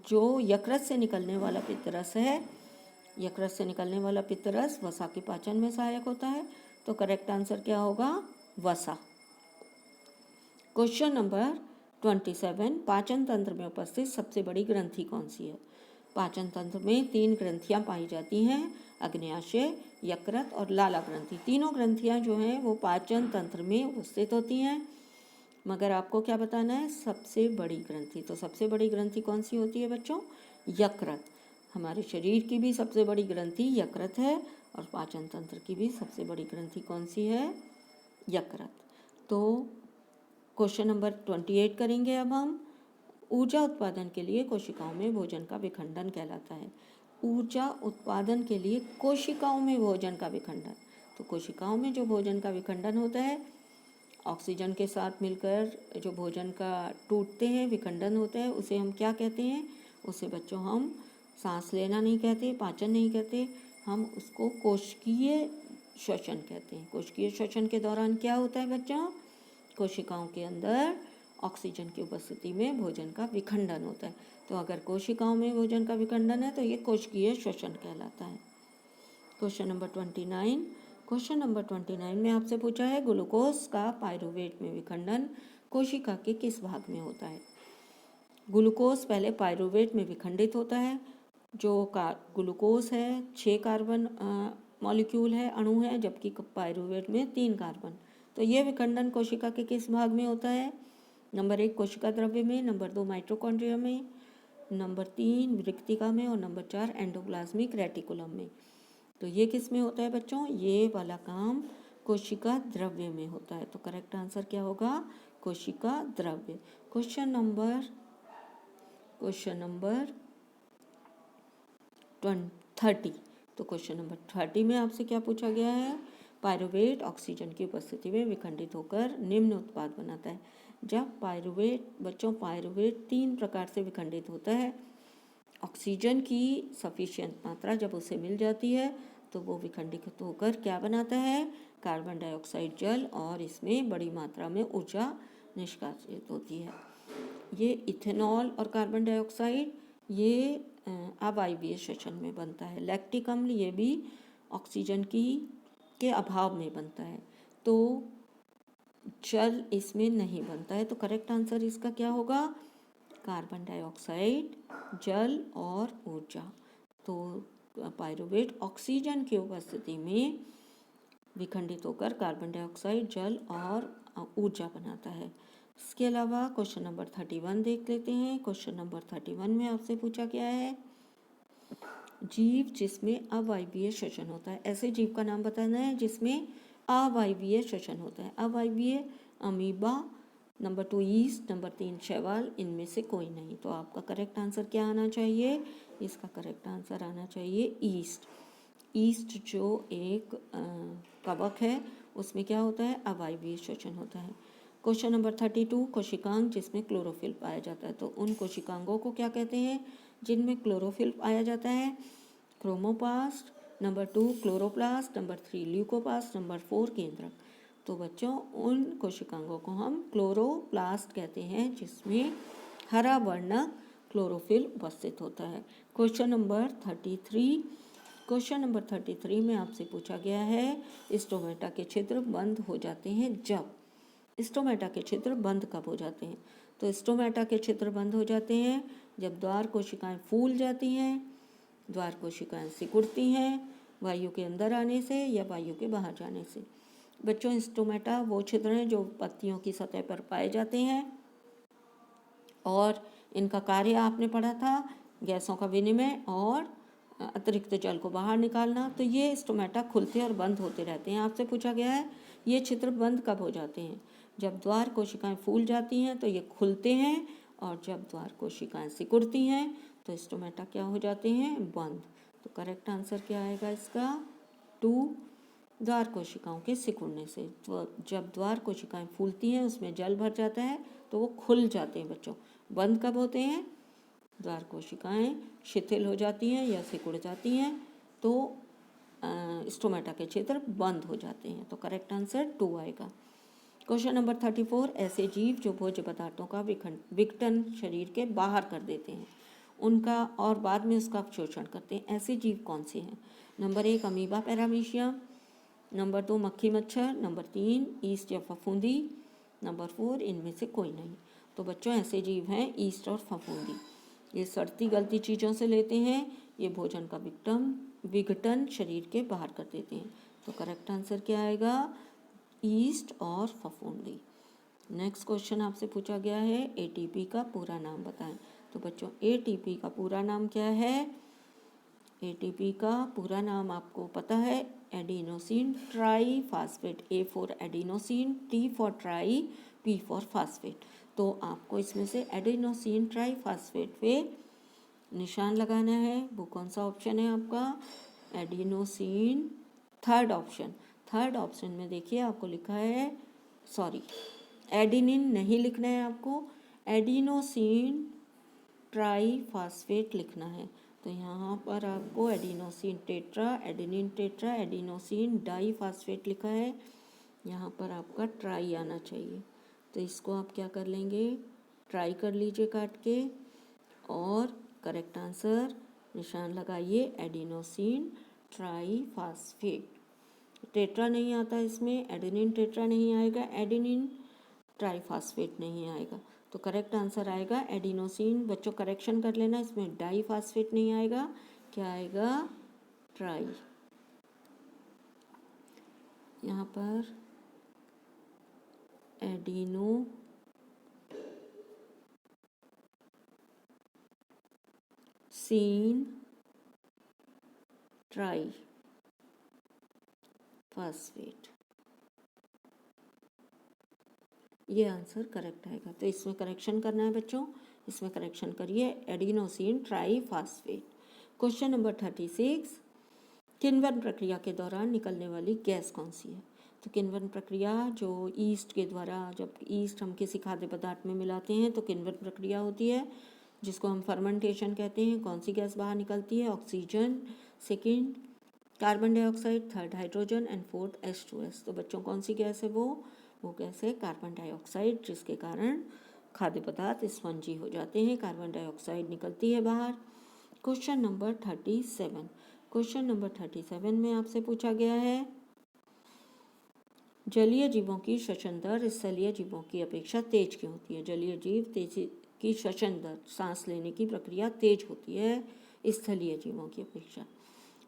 जो यकृत से निकलने वाला पित्तरस है, यकृत से निकलने वाला पित्तरस वसा के पाचन में सहायक होता है। तो करेक्ट आंसर क्या होगा? वसा। क्वेश्चन नंबर 27 पाचन तंत्र में उपस्थित सबसे बड़ी ग्रंथि कौन सी है? पाचन तंत्र में 3 ग्रंथियां पाई जाती हैं, अग्न्याशय, यकृत और लाला ग्रंथि। तीनों ग्रंथियां जो हैं वो पाचन तंत्र में उपस्थित होती हैं, मगर आपको क्या बताना है? सबसे बड़ी ग्रंथि। तो सबसे बड़ी ग्रंथि कौन सी होती है बच्चों? यकृत। हमारे शरीर की भी सबसे बड़ी ग्रंथि यकृत है और पाचन तंत्र की भी सबसे बड़ी ग्रंथि कौन सी है? यकृत। तो क्वेश्चन नंबर 28 करेंगे अब हम। ऊर्जा उत्पादन के लिए कोशिकाओं में भोजन का विखंडन कहलाता है। ऊर्जा उत्पादन के लिए कोशिकाओं में भोजन का विखंडन। तो कोशिकाओं में जो भोजन का विखंडन होता है, ऑक्सीजन के साथ मिलकर जो भोजन का टूटते हैं, विखंडन होता है, उसे हम क्या कहते हैं? उसे बच्चों हम सांस लेना नहीं कहते, पाचन नहीं कहते, हम उसको कोशिकीय श्वसन कहते हैं। कोशिकीय श्वसन के दौरान क्या होता है बच्चों? कोशिकाओं के अंदर ऑक्सीजन की उपस्थिति में भोजन का विखंडन होता है। तो अगर कोशिकाओं में भोजन का विखंडन है तो ये कोशिकीय श्वसन कहलाता है। Question number 29। क्वेश्चन नंबर 29 में आपसे पूछा है ग्लूकोज का पायरुवेट में विखंडन कोशिका के किस भाग में होता है? ग्लूकोज पहले पायरुवेट में विखंडित होता है। जो ग्लूकोज है 6 कार्बन मॉलिक्यूल है, अणु है, जबकि पायरुवेट में 3 कार्बन। तो ये विखंडन कोशिका के किस भाग में होता है? नंबर 1 कोशिका द्रव्य में, नंबर 2 माइटोकॉन्ड्रिया में, नंबर 3 वृक्तिका में और नंबर 4 एंडोप्लाज्मिक रेटिकुलम में। तो ये किस में होता है बच्चों? ये वाला काम कोशिका द्रव्य में होता है। तो करेक्ट आंसर क्या होगा? कोशिका द्रव्य। Question number 30। तो क्वेश्चन नंबर 30 में आपसे क्या पूछा गया है? पायरुवेट ऑक्सीजन की उपस्थिति में विखंडित होकर निम्न उत्पाद बनाता है। जब पायरुवेट 3 प्रकार से विखंडित होता है। ऑक्सीजन की सफिशिएंट मात्रा जब उसे मिल जाती है तो वो विखंडित होकर क्या बनाता है? कार्बन डाइऑक्साइड जल, और इसमें बड़ी मात्रा में ऊर्जा निष्कासित होती है। ये इथेनॉल और कार्बन डाइऑक्साइड ये अवायवीय श्वसन में बनता है। लैक्टिक अम्ल ये भी ऑक्सीजन के अभाव में बनता है। तो जल इसमें नहीं बनता है। तो करेक्ट आंसर इसका क्या होगा? कार्बन डाइऑक्साइड, जल और ऊर्जा। तो पायरुवेट ऑक्सीजन की उपस्थिति में विखंडित होकर कार्बन डाइऑक्साइड, जल और ऊर्जा बनाता है। इसके अलावा क्वेश्चन नंबर 31 देख लेते हैं। क्वेश्चन नंबर 31 में आपसे पूछा गया है जीव जिसमें अवायवीय श्वसन होता है। ऐसे जीव का नाम बताना है जिसमें अवायवीय श्वसन होता है। अवायवीय अमीबा, नंबर 2 ईस्ट, नंबर 3 शैवाल, इनमें से कोई नहीं। तो आपका करेक्ट आंसर क्या आना चाहिए? इसका करेक्ट आंसर आना चाहिए ईस्ट। ईस्ट जो एक कवक है उसमें क्या होता है? अवायवीय श्वसन होता है। क्वेश्चन नंबर 32 कोशिकांग जिसमें क्लोरोफिल पाया जाता है। तो उन कोशिकांगों को क्या कहते हैं जिनमें क्लोरोफिल पाया जाता है? Chromoplast, number 2 chloroplast, number 3 leucoplast, number 4 केंद्रक। तो बच्चों उन कोशिकांगों को हम क्लोरोप्लास्ट कहते हैं जिसमें हरा वर्णक क्लोरोफिल उपस्थित होता है। क्वेश्चन नंबर 33 में आपसे पूछा गया है स्टोमेटा के छिद्र बंद हो जाते हैं जब। स्टोमेटा के छिद्र बंद कब हो जाते हैं? तो स्टोमेटा के छिद्र बंद हो जाते हैं जब द्वार कोशिकाएं फूल जाती हैं, द्वार कोशिकाएं सिकुड़ती हैं वायु के अंदर आने से या वायु के बाहर जाने से। बच्चों, स्टोमेटा वो छिद्र हैं जो पत्तियों की सतह पर पाए जाते हैं और इनका कार्य आपने पढ़ा था गैसों का विनिमय और अतिरिक्त जल को बाहर निकालना। तो ये स्टोमेटा खुलते और बंद होते रहते हैं। आपसे पूछा गया है ये छिद्र बंद कब हो जाते हैं? जब द्वार कोशिकाएं फूल जाती हैं तो ये खुलते हैं, और जब द्वार कोशिकाएं सिकुड़ती हैं तो स्टोमेटा क्या हो जाते हैं? बंद। तो करेक्ट आंसर क्या आएगा इसका? 2, द्वार कोशिकाओं के सिकुड़ने से। तो जब द्वार कोशिकाएं फूलती हैं उसमें जल भर जाता है तो वो खुल जाते हैं बच्चों। बंद कब होते हैं? द्वार कोशिकाएं शिथिल हो जाती हैं या सिकुड़ जाती हैं तो स्टोमेटा के क्षेत्र बंद हो जाते हैं। तो करेक्ट आंसर 2 आएगा। क्वेश्चन नंबर 34, ऐसे जीव जो भोज्य पदार्थों का विघटन शरीर के बाहर कर देते हैं उनका और बाद में उसका अवशोषण करते हैं, ऐसे जीव कौन से हैं? नंबर 1 अमीबा पैरामीशियम, नंबर 2 मक्खी मच्छर, नंबर 3 ईस्ट या फफूंदी, नंबर 4 इनमें से कोई नहीं। तो बच्चों ऐसे जीव हैं ईस्ट और फफूंदी। ये सड़ती गलती चीज़ों से लेते हैं, ये भोजन का विघटन शरीर के बाहर कर देते हैं। तो करेक्ट आंसर क्या आएगा? ईस्ट और फफूंदी। नेक्स्ट क्वेश्चन आपसे पूछा गया है एटीपी का पूरा नाम बताएं। तो बच्चों एटीपी का पूरा नाम क्या है? एटीपी का पूरा नाम आपको पता है, adenosine try phosphate. A for adenosine, T for try, P for phosphate. तो आपको इसमें से एडिनोसिन ट्राई फास्फेट पे निशान लगाना है। वो कौन सा ऑप्शन है आपका? एडिनोसिन, थर्ड ऑप्शन में देखिए आपको लिखा है, सॉरी एडिनिन नहीं लिखना है आपको, एडिनोसिन ट्राई फास्फेट लिखना है। तो यहाँ पर आपको adenosine tetra, adenine tetra, adenosine diphosphate लिखा है, यहाँ पर आपका ट्राई आना चाहिए। तो इसको आप क्या कर लेंगे? ट्राई कर लीजिए काट के, और करेक्ट आंसर निशान लगाइए एडिनोसिन ट्राई फास्फेट। टेट्रा नहीं आता इसमें, एडेनिन टेट्रा नहीं आएगा, एडेनिन ट्राईफास्फेट नहीं आएगा। तो करेक्ट आंसर आएगा एडिनोसिन। बच्चों करेक्शन कर लेना, इसमें डाईफास्फेट नहीं आएगा, क्या आएगा? ट्राई। यहाँ पर एडिनोसिन ट्राई फास्फेट, ये आंसर करेक्ट आएगा। तो इसमें करेक्शन करना है बच्चों, इसमें करेक्शन करिए adenosine try phosphate. Question number 36, किण्वन प्रक्रिया के दौरान निकलने वाली गैस कौन सी है? तो किण्वन प्रक्रिया जो ईस्ट के द्वारा, जब ईस्ट हम किसी खाद्य पदार्थ में मिलाते हैं तो किण्वन प्रक्रिया होती है जिसको हम फर्मेंटेशन कहते हैं। कौन सी गैस बाहर निकलती है? Oxygen, second carbon dioxide, third hydrogen and fourth H2S। तो बच्चों कौन सी गैस है वो गैस है कार्बन डाइऑक्साइड, जिसके कारण खाद्य पदार्थ स्पंजी हो जाते हैं, कार्बन डाइऑक्साइड निकलती है बाहर। क्वेश्चन नंबर 37, क्वेश्चन नंबर 37 में आपसे पूछा गया है जलीय जीवों की श्वसन दर स्थलीय जीवों की अपेक्षा तेज क्यों होती है? जलीय जीव तेजी की श्वसन दर, सांस लेने की प्रक्रिया तेज होती है स्थलीय जीवों की अपेक्षा।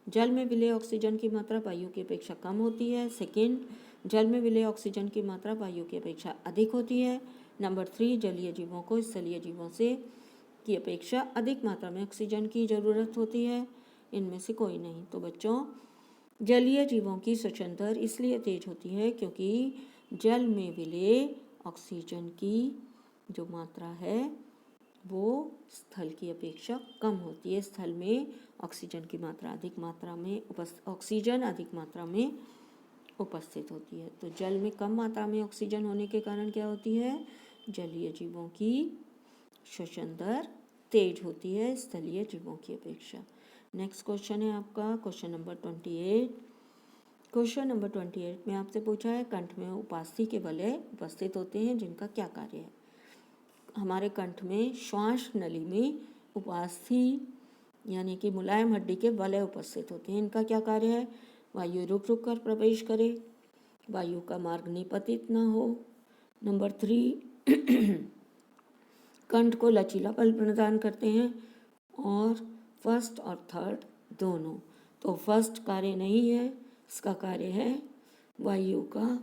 जल में विलेय ऑक्सीजन की मात्रा वायु की अपेक्षा कम होती है। सेकेंड, जल में विलेय ऑक्सीजन की मात्रा वायु की अपेक्षा अधिक होती है। नंबर 3, जलीय जीवों को स्थलीय जीवों से की अपेक्षा अधिक मात्रा में ऑक्सीजन की ज़रूरत होती है। इनमें से कोई नहीं। तो बच्चों जलीय जीवों की श्वसन दर इसलिए तेज होती है क्योंकि जल में विलेय ऑक्सीजन की जो मात्रा है वो स्थल की अपेक्षा कम होती है। स्थल में ऑक्सीजन की मात्रा अधिक मात्रा में ऑक्सीजन अधिक मात्रा में उपस्थित होती है। तो जल में कम मात्रा में ऑक्सीजन होने के कारण क्या होती है? जलीय जीवों की श्वसन दर तेज होती है स्थलीय जीवों की अपेक्षा। नेक्स्ट क्वेश्चन है आपका क्वेश्चन नंबर 28। क्वेश्चन नंबर 28 में आपसे पूछा है कंठ में उपास्थि के वलय उपस्थित होते हैं जिनका क्या कार्य है? हमारे कंठ में श्वास नली में उपास्थि यानी कि मुलायम हड्डी के वलय उपस्थित होते हैं। इनका क्या कार्य है? वायु रुक रुक कर प्रवेश करे, वायु का मार्ग निपतित न हो। नंबर 3, कंठ को लचीला बल प्रदान करते हैं, और फर्स्ट और थर्ड दोनों। तो फर्स्ट कार्य नहीं है, इसका कार्य है वायु का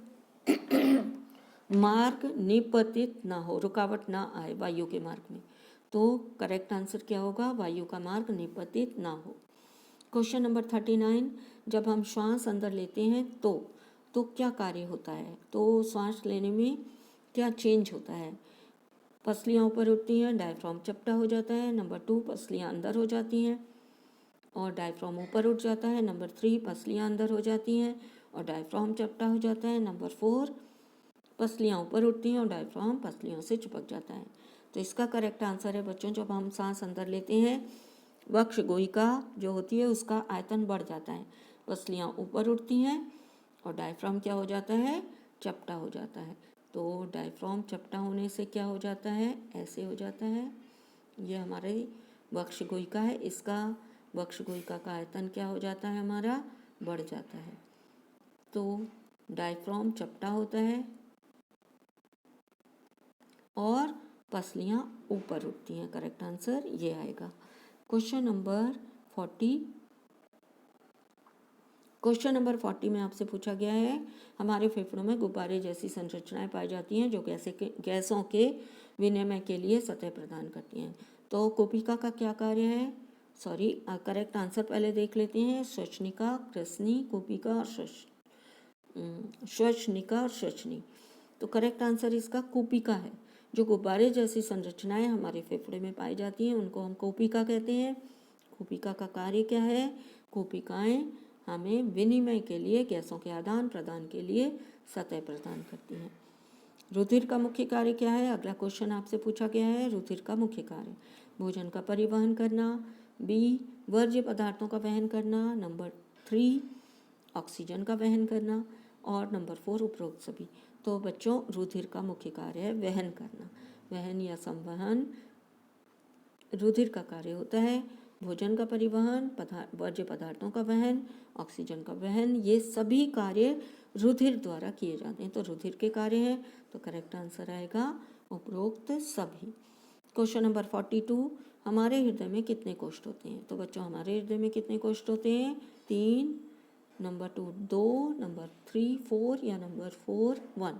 मार्ग निपतित ना हो, रुकावट ना आए वायु के मार्ग में। तो करेक्ट आंसर क्या होगा? वायु का मार्ग निपतित ना हो। क्वेश्चन नंबर 39, जब हम श्वास अंदर लेते हैं तो क्या कार्य होता है? तो श्वास लेने में क्या चेंज होता है? पसलियाँ ऊपर उठती हैं, डायफ्राम चपटा हो जाता है। नंबर 2, पसलियाँ अंदर हो जाती हैं और डायफ्राम ऊपर उठ जाता है। नंबर 3, पसलियाँ अंदर हो जाती हैं और डायफ्राम चपटा हो जाता है। नंबर 4, पसलियाँ ऊपर उठती हैं और डायफ्राम पसलियों से चिपक जाता है। तो इसका करेक्ट आंसर है बच्चों, जब हम सांस अंदर लेते हैं वक्ष गोहिका जो होती है उसका आयतन बढ़ जाता है, पसलियाँ ऊपर उठती हैं और डायफ्राम क्या हो जाता है? चपटा हो जाता है। तो डायफ्राम चपटा होने से क्या हो जाता है? ऐसे हो जाता है। ये हमारे वक्ष गोहिका है, इसका वक्ष गोहिका का आयतन क्या हो जाता है? हमारा बढ़ जाता है। तो डायफ्राम चपटा होता है और पसलियाँ ऊपर उठती हैं। करेक्ट आंसर ये आएगा। क्वेश्चन नंबर 40 में आपसे पूछा गया है, हमारे फेफड़ों में गुब्बारे जैसी संरचनाएं पाई जाती हैं जो गैसों के विनिमय के लिए सतह प्रदान करती हैं। तो कोपिका का क्या कार्य है? करेक्ट आंसर पहले देख लेते हैं। श्वसनिका, कृष्णी, कोपिका और श्वसनिका और श्वसनी। तो करेक्ट आंसर इसका कोपिका है। जो गुब्बारे जैसी संरचनाएं हमारे फेफड़े में पाई जाती हैं उनको हम कोपिका कहते हैं। कोपिका का कार्य क्या है? कोपिकाएं हमें विनिमय के लिए, गैसों के आदान प्रदान के लिए सतह प्रदान करती हैं। रुधिर का मुख्य कार्य क्या है? अगला क्वेश्चन आपसे पूछा गया है। रुधिर का मुख्य कार्य भोजन का परिवहन करना, बी वर्ज्य पदार्थों का वहन करना, नंबर 3 ऑक्सीजन का वहन करना और नंबर 4 उपरोक्त सभी। तो बच्चों रुधिर का मुख्य कार्य है वहन करना। वहन या संवहन रुधिर का कार्य होता है। भोजन का परिवहन, वर्ज्य पदार्थों का वहन, ऑक्सीजन का वहन, ये सभी कार्य रुधिर द्वारा किए जाते हैं। तो रुधिर के कार्य हैं, तो करेक्ट आंसर आएगा उपरोक्त सभी। क्वेश्चन नंबर 42, हमारे हृदय में कितने कोष्ठ होते हैं? तो बच्चों हमारे हृदय में कितने कोष्ठ होते हैं? 3, नंबर 2 2, नंबर 3 4 या नंबर 4 1।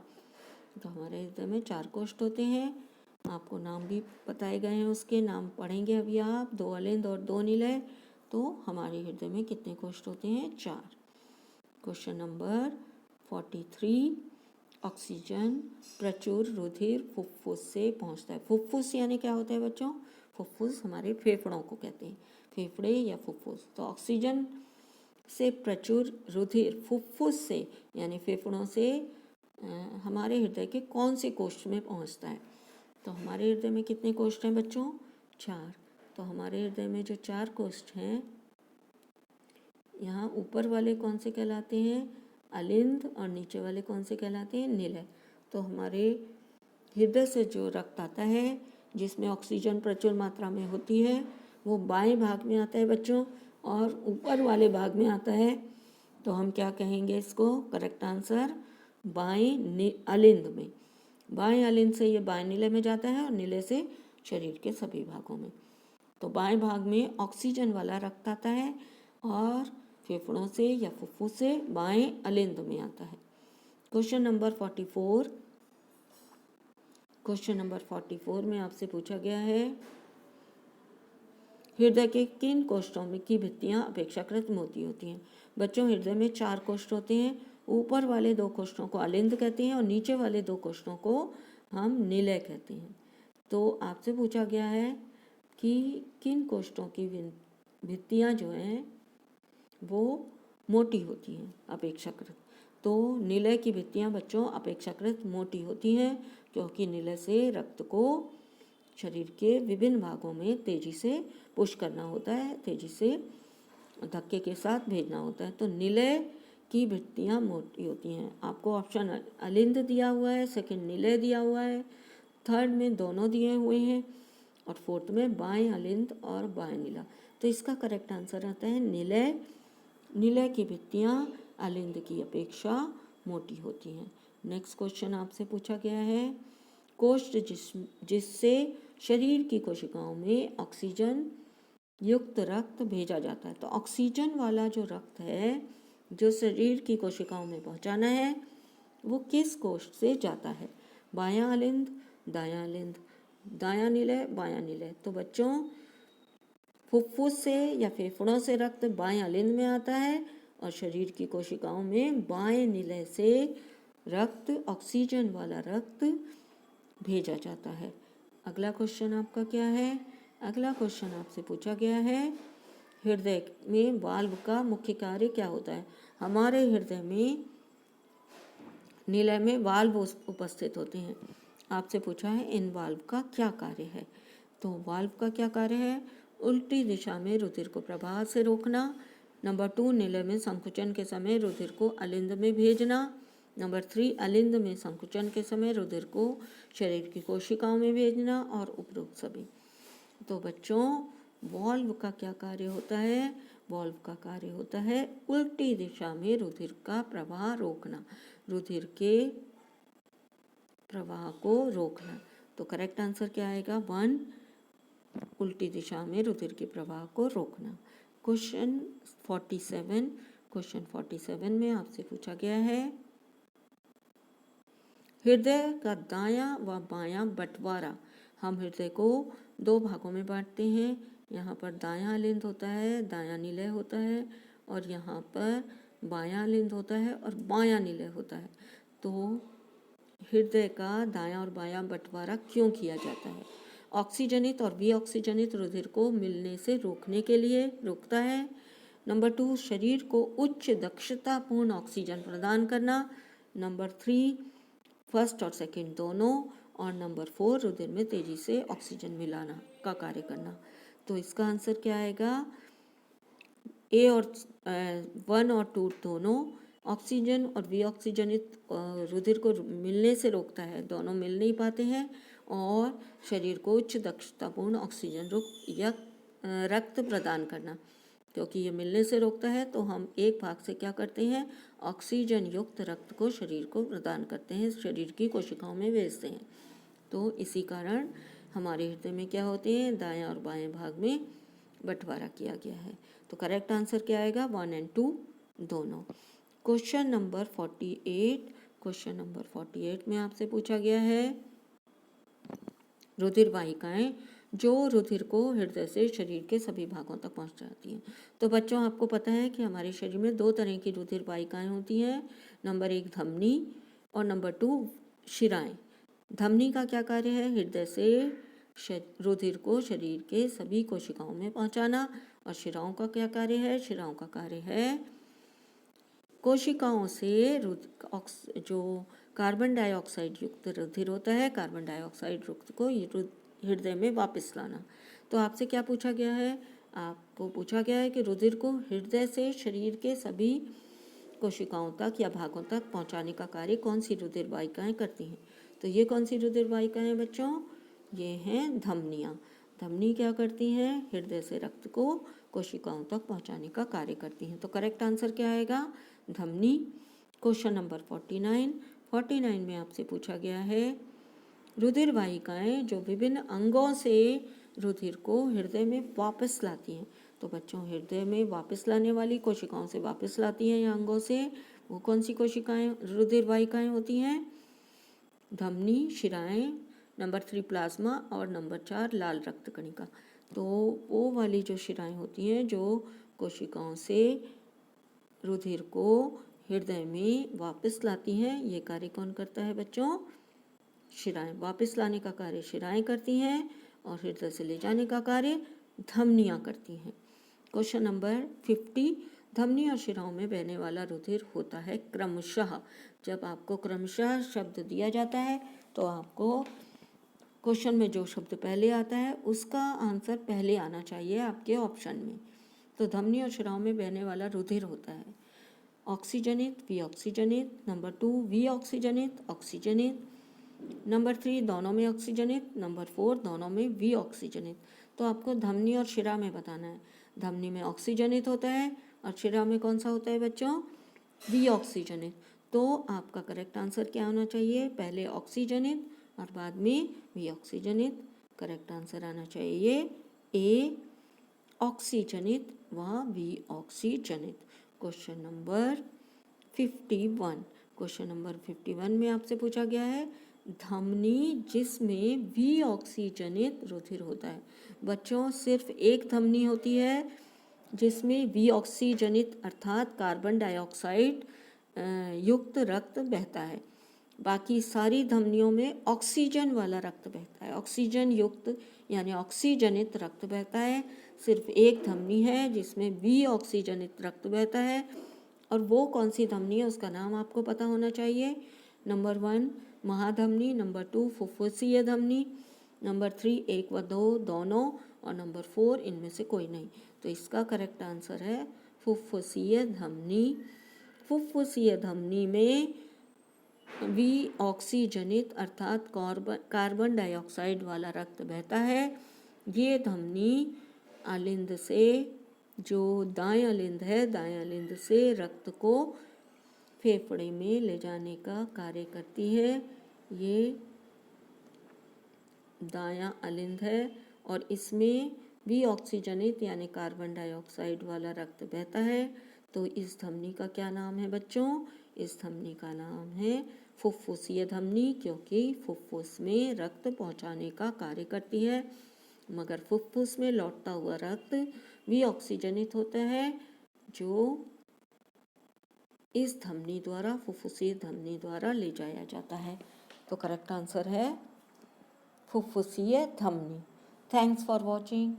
तो हमारे हृदय में 4 कोष्ठ होते हैं। आपको नाम भी बताए गए हैं, उसके नाम पढ़ेंगे अभी आप। 2 अलिंद और 2 निलय। तो हमारे हृदय में कितने कोष्ठ होते हैं? 4। क्वेश्चन नंबर 43, ऑक्सीजन प्रचुर रुधिर फुफ्फुस से पहुंचता है। फुफ्फुस यानी क्या होता है बच्चों? फुफ्फुस हमारे फेफड़ों को कहते हैं, फेफड़े या फुफ्फुस। तो ऑक्सीजन से प्रचुर रुधिर फुफ्फुस से यानी फेफड़ों से हमारे हृदय के कौन से कोष्ठ में पहुंचता है? तो हमारे हृदय में कितने कोष्ठ हैं बच्चों? 4। तो हमारे हृदय में जो 4 कोष्ठ हैं, यहाँ ऊपर वाले कौन से कहलाते हैं? अलिंद, और नीचे वाले कौन से कहलाते हैं? निलय। तो हमारे हृदय से जो रक्त आता है जिसमें ऑक्सीजन प्रचुर मात्रा में होती है वो बाएं भाग में आता है बच्चों, और ऊपर वाले भाग में आता है। तो हम क्या कहेंगे इसको? करेक्ट आंसर बाएं अलिंद में। बाएं अलिंद से ये बाएं निलय में जाता है और निलय से शरीर के सभी भागों में। तो बाएं भाग में ऑक्सीजन वाला रक्त आता है और फेफड़ों से या फुफ्फुस से बाएं अलिंद में आता है। क्वेश्चन नंबर 44 में आपसे पूछा गया है, हृदय के किन कोष्ठों में की भित्तियां अपेक्षाकृत मोटी होती हैं? बच्चों हृदय में 4 कोष्ठ होते हैं। ऊपर वाले 2 कोष्ठों को अलिंद कहते हैं और नीचे वाले 2 कोष्ठों को हम निलय कहते हैं। तो आपसे पूछा गया है कि किन कोष्ठों की भित्तियां जो हैं वो मोटी होती हैं अपेक्षाकृत। तो निलय की भित्तियां बच्चों अपेक्षाकृत मोटी होती हैं क्योंकि निलय से रक्त को शरीर के विभिन्न भागों में तेजी से पुश करना होता है, तेजी से धक्के के साथ भेजना होता है। तो निलय की भित्तियां मोटी होती हैं। आपको ऑप्शन अलिंद दिया हुआ है, सेकंड निलय दिया हुआ है, थर्ड में दोनों दिए हुए हैं और फोर्थ में बाएं अलिंद और बाएं निला। तो इसका करेक्ट आंसर आता है निलय। निलय की भित्तियां अलिंद की अपेक्षा मोटी होती हैं। नेक्स्ट क्वेश्चन आपसे पूछा गया है, कोष्ठ जिससे शरीर की कोशिकाओं में ऑक्सीजन युक्त रक्त भेजा जाता है। तो ऑक्सीजन वाला जो रक्त है जो शरीर की कोशिकाओं में पहुंचाना है वो किस कोश से जाता है? बायां अलिंद, दायां अलिंद, दायां निलय, बायां निलय। तो बच्चों फुफ्फुस से या फेफड़ों से रक्त बायां अलिंद में आता है और शरीर की कोशिकाओं में बाएं निलय से रक्त, ऑक्सीजन वाला रक्त भेजा जाता है। अगला क्वेश्चन आपका क्या है? अगला क्वेश्चन आपसे पूछा गया है हृदय में वाल्व का मुख्य कार्य क्या होता है? हमारे हृदय में निलय में वाल्व उपस्थित होते हैं। आपसे पूछा है इन वाल्व का क्या कार्य है? तो वाल्व का क्या कार्य है? उल्टी दिशा में रुधिर को प्रवाह से रोकना। नंबर 2, निलय में संकुचन के समय रुधिर को अलिंद में भेजना। नंबर 3, अलिंद में संकुचन के समय रुधिर को शरीर की कोशिकाओं में भेजना और उपरोक्त सभी। तो बच्चों वाल्व का क्या कार्य होता है? वाल्व का कार्य होता है उल्टी दिशा में रुधिर का प्रवाह रोकना, रुधिर के प्रवाह को रोकना। तो करेक्ट आंसर क्या आएगा? 1, उल्टी दिशा में रुधिर के प्रवाह को रोकना। क्वेश्चन 47 में आपसे पूछा गया है हृदय का दायां व बायां बंटवारा। हम हृदय को 2 भागों में बांटते हैं। यहाँ पर दायां अलिंद होता है, दायां निलय होता है और यहाँ पर बायां अलिंद होता है और बायां निलय होता है। तो हृदय का दायां और बायां बंटवारा क्यों किया जाता है? ऑक्सीजनित और विऑक्सीजनित रुधिर को मिलने से रोकने के लिए रोकता है। नंबर 2, शरीर को उच्च दक्षतापूर्ण ऑक्सीजन प्रदान करना। नंबर 3, फर्स्ट और सेकंड दोनों। और नंबर 4, रुधिर में तेजी से ऑक्सीजन मिलाना का कार्य करना। तो इसका आंसर क्या आएगा? ए और 1 और 2 दोनों। ऑक्सीजन और विऑक्सीजनित रुधिर को मिलने से रोकता है, दोनों मिल नहीं पाते हैं। और शरीर को उच्च दक्षतापूर्ण ऑक्सीजन रक्त प्रदान करना, क्योंकि ये मिलने से रोकता है तो हम एक भाग से क्या करते हैं? ऑक्सीजन युक्त रक्त को शरीर को प्रदान करते हैं, शरीर की कोशिकाओं में भेजते हैं। तो इसी कारण हमारे हृदय में क्या होते हैं? दायां और बाएं भाग में बंटवारा किया गया है। तो करेक्ट आंसर क्या आएगा? 1 और 2 दोनों। क्वेश्चन नंबर 48 में आपसे पूछा गया है रुधिर वाहिकाएं जो रुधिर को हृदय से शरीर के सभी भागों तक पहुंचाती हैं। तो बच्चों आपको पता है कि हमारे शरीर में 2 तरह की रुधिर वाहिकाएं होती हैं। नंबर 1 धमनी और नंबर 2 शिराएं। धमनी का क्या कार्य है? हृदय से रुधिर को शरीर के सभी कोशिकाओं में पहुंचाना। और शिराओं का क्या कार्य है? शिराओं का कार्य है कोशिकाओं से जो कार्बन डाइऑक्साइड युक्त रुधिर होता है, कार्बन डाइऑक्साइड युक्त को हृदय में वापस लाना। तो आपसे क्या पूछा गया है? आपको पूछा गया है कि रुधिर को हृदय से शरीर के सभी कोशिकाओं तक या भागों तक पहुंचाने का कार्य कौन सी रुधिर वाहिकाएं करती हैं? तो ये कौन सी रुधिर वाहिकाएं हैं बच्चों? ये हैं धमनियाँ। धमनी क्या करती हैं? हृदय से रक्त को कोशिकाओं तक पहुंचाने का कार्य करती हैं। तो करेक्ट आंसर क्या आएगा? धमनी। क्वेश्चन नंबर 49 में आपसे पूछा गया है रुधिर वाहिकाएं जो विभिन्न अंगों से रुधिर को हृदय में वापस लाती हैं। तो बच्चों हृदय में वापस लाने वाली कोशिकाओं से वापस लाती हैं या अंगों से, वो कौन सी कोशिकाएं रुधिर वाहिकाएं होती हैं? धमनी, शिराएं, नंबर 3 प्लाज्मा और नंबर 4 लाल रक्त कणिका। तो वो वाली जो शिराएं होती हैं जो कोशिकाओं से रुधिर को हृदय में वापस लाती हैं, ये कार्य कौन करता है बच्चों? शिराएं। वापस लाने का कार्य शिराएं करती हैं और हृदय से ले जाने का कार्य धमनियां करती हैं। क्वेश्चन नंबर 50, धमनी और शिराओं में बहने वाला रुधिर होता है क्रमशः। जब आपको क्रमशः शब्द दिया जाता है तो आपको क्वेश्चन में जो शब्द पहले आता है उसका आंसर पहले आना चाहिए आपके ऑप्शन में। तो धमनी और शिराओं में बहने वाला रुधिर होता है ऑक्सीजनित, विऑक्सीजनित, नंबर 2 विऑक्सीजनित, ऑक्सीजनित, नंबर 3 दोनों में ऑक्सीजनित, नंबर 4 दोनों में विऑक्सीजनित। तो आपको धमनी और शिरा में बताना है। धमनी में ऑक्सीजनित होता है और शिरा में कौन सा होता है बच्चों? विऑक्सीजनित। तो आपका करेक्ट आंसर क्या होना चाहिए? पहले ऑक्सीजनित और बाद में विऑक्सीजनित। करेक्ट आंसर आना चाहिए ए ऑक्सीजनित व वी ऑक्सीजनित। Question number 51। क्वेश्चन नंबर 51 में आपसे पूछा गया है धमनी जिसमें वी ऑक्सीजनित रुधिर होता है। बच्चों सिर्फ एक धमनी होती है जिसमें वी ऑक्सीजनित अर्थात कार्बन डाइऑक्साइड युक्त रक्त बहता है। बाकी सारी धमनियों में ऑक्सीजन वाला रक्त बहता है, ऑक्सीजन युक्त यानी ऑक्सीजनित रक्त बहता है। सिर्फ एक धमनी है जिसमें वी ऑक्सीजनित रक्त बहता है, और वो कौन सी धमनी है उसका नाम आपको पता होना चाहिए। नंबर 1 महाधमनी, नंबर 2 फुफ्फुसीय धमनी, नंबर 3 1 व 2 दोनों, और नंबर 4 इनमें से कोई नहीं। तो इसका करेक्ट आंसर है फुफ्फुसीय धमनी। फुफ्फुसीय धमनी में वी ऑक्सीजनित अर्थात कार्बन डाइऑक्साइड वाला रक्त बहता है। ये धमनी अलिंद से, जो दाएं अलिंद है, दाएं अलिंद से रक्त को फेफड़े में ले जाने का कार्य करती है। ये दायां अलिंद है और इसमें वी ऑक्सीजनित यानी कार्बन डाइऑक्साइड वाला रक्त बहता है। तो इस धमनी का क्या नाम है बच्चों? इस धमनी का नाम है फुफ्फुसीय धमनी, क्योंकि फुफ्फुस में रक्त पहुंचाने का कार्य करती है। मगर फुफ्फुस में लौटता हुआ रक्त वी ऑक्सीजनित होता है, जो इस धमनी द्वारा, फुफ्फुसीय धमनी द्वारा ले जाया जाता है। तो करेक्ट आंसर है फुफ्फुसीय धमनी। Thanks for watching.